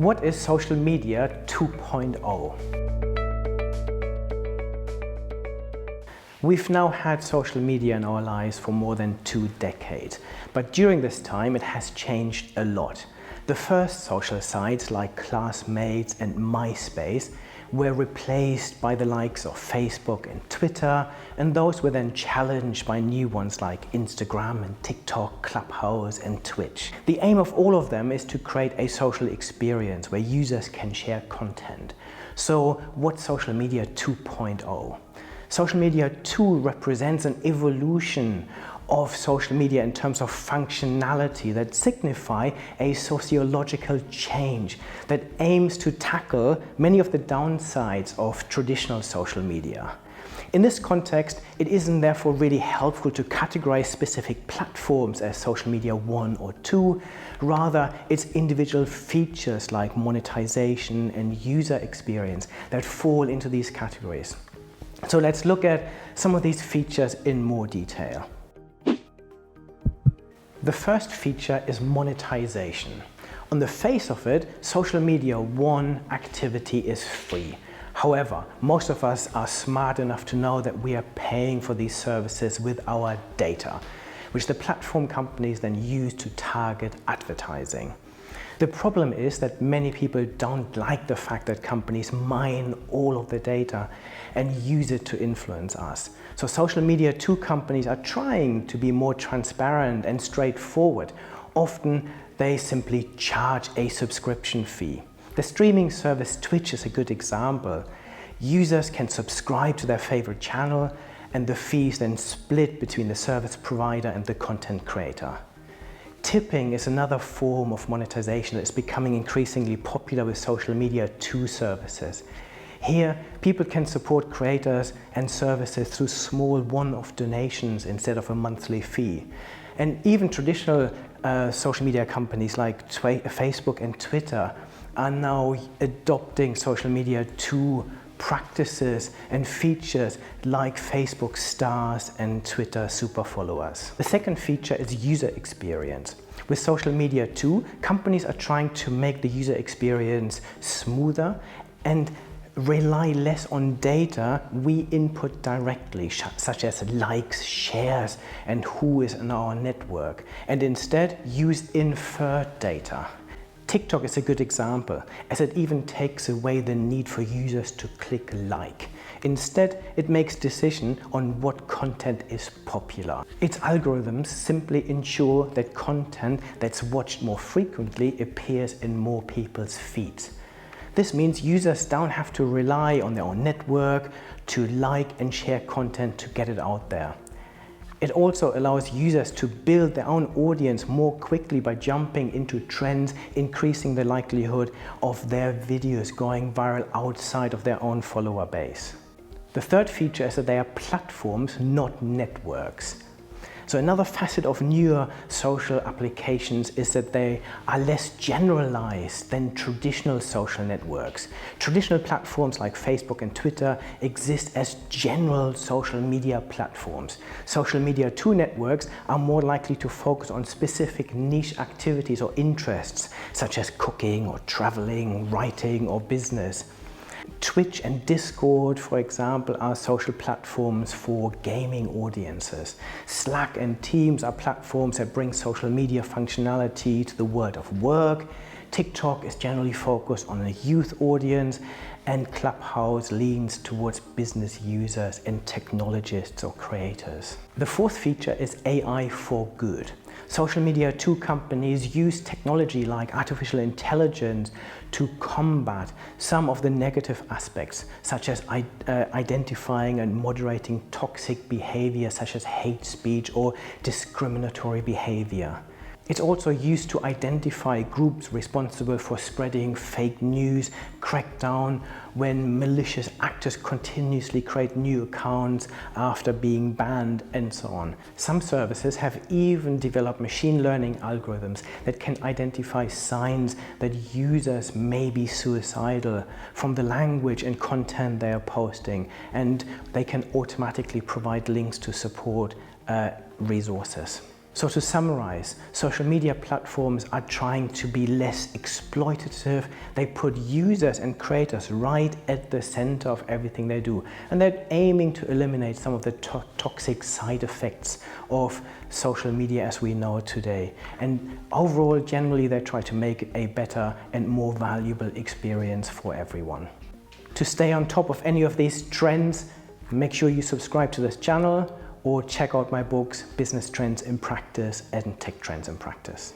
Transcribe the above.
What is social media 2.0? We've now had social media in our lives for more than 2 decades, but during this time it has changed a lot. The first social sites like Classmates and MySpace were replaced by the likes of Facebook and Twitter, and those were then challenged by new ones like Instagram and TikTok, Clubhouse and Twitch. The aim of all of them is to create a social experience where users can share content. So what's social media 2.0? Social media 2 represents an evolution of social media in terms of functionality that signify a sociological change that aims to tackle many of the downsides of traditional social media. In this context, it isn't therefore really helpful to categorize specific platforms as social media 1 or 2. Rather, it's individual features like monetization and user experience that fall into these categories. So let's look at some of these features in more detail. The first feature is monetization. On the face of it, social media 1 activity is free. However, most of us are smart enough to know that we are paying for these services with our data, which the platform companies then use to target advertising. The problem is that many people don't like the fact that companies mine all of the data and use it to influence us. So social media 2 companies are trying to be more transparent and straightforward. Often they simply charge a subscription fee. The streaming service Twitch is a good example. Users can subscribe to their favorite channel and the fees then split between the service provider and the content creator. Tipping is another form of monetization that is becoming increasingly popular with social media 2 services. Here, people can support creators and services through small one-off donations instead of a monthly fee. And even traditional social media companies like Facebook and Twitter are now adopting social media 2 practices and features like Facebook stars and Twitter super followers. The second feature is user experience. With social media 2, companies are trying to make the user experience smoother and rely less on data we input directly, such as likes, shares, and who is in our network, and instead use inferred data. TikTok is a good example, as it even takes away the need for users to click like. Instead, it makes decisions on what content is popular. Its algorithms simply ensure that content that's watched more frequently appears in more people's feeds. This means users don't have to rely on their own network to like and share content to get it out there. It also allows users to build their own audience more quickly by jumping into trends, increasing the likelihood of their videos going viral outside of their own follower base. The third feature is that they are platforms, not networks. So another facet of newer social applications is that they are less generalized than traditional social networks. Traditional platforms like Facebook and Twitter exist as general social media platforms. Social media 2 networks are more likely to focus on specific niche activities or interests, such as cooking or traveling, writing or business. Twitch and Discord, for example, are social platforms for gaming audiences. Slack and Teams are platforms that bring social media functionality to the world of work. TikTok is generally focused on a youth audience, and Clubhouse leans towards business users and technologists or creators. The fourth feature is AI for good. Social media 2 companies use technology like artificial intelligence to combat some of the negative aspects, such as identifying and moderating toxic behavior such as hate speech or discriminatory behavior. It's also used to identify groups responsible for spreading fake news, crack down when malicious actors continuously create new accounts after being banned, and so on. Some services have even developed machine learning algorithms that can identify signs that users may be suicidal from the language and content they are posting, and they can automatically provide links to support resources. So to summarize, social media platforms are trying to be less exploitative. They put users and creators right at the center of everything they do. And they're aiming to eliminate some of the toxic side effects of social media as we know it today. And overall, generally, they try to make it a better and more valuable experience for everyone. To stay on top of any of these trends, make sure you subscribe to this channel or check out my books, Business Trends in Practice and Tech Trends in Practice.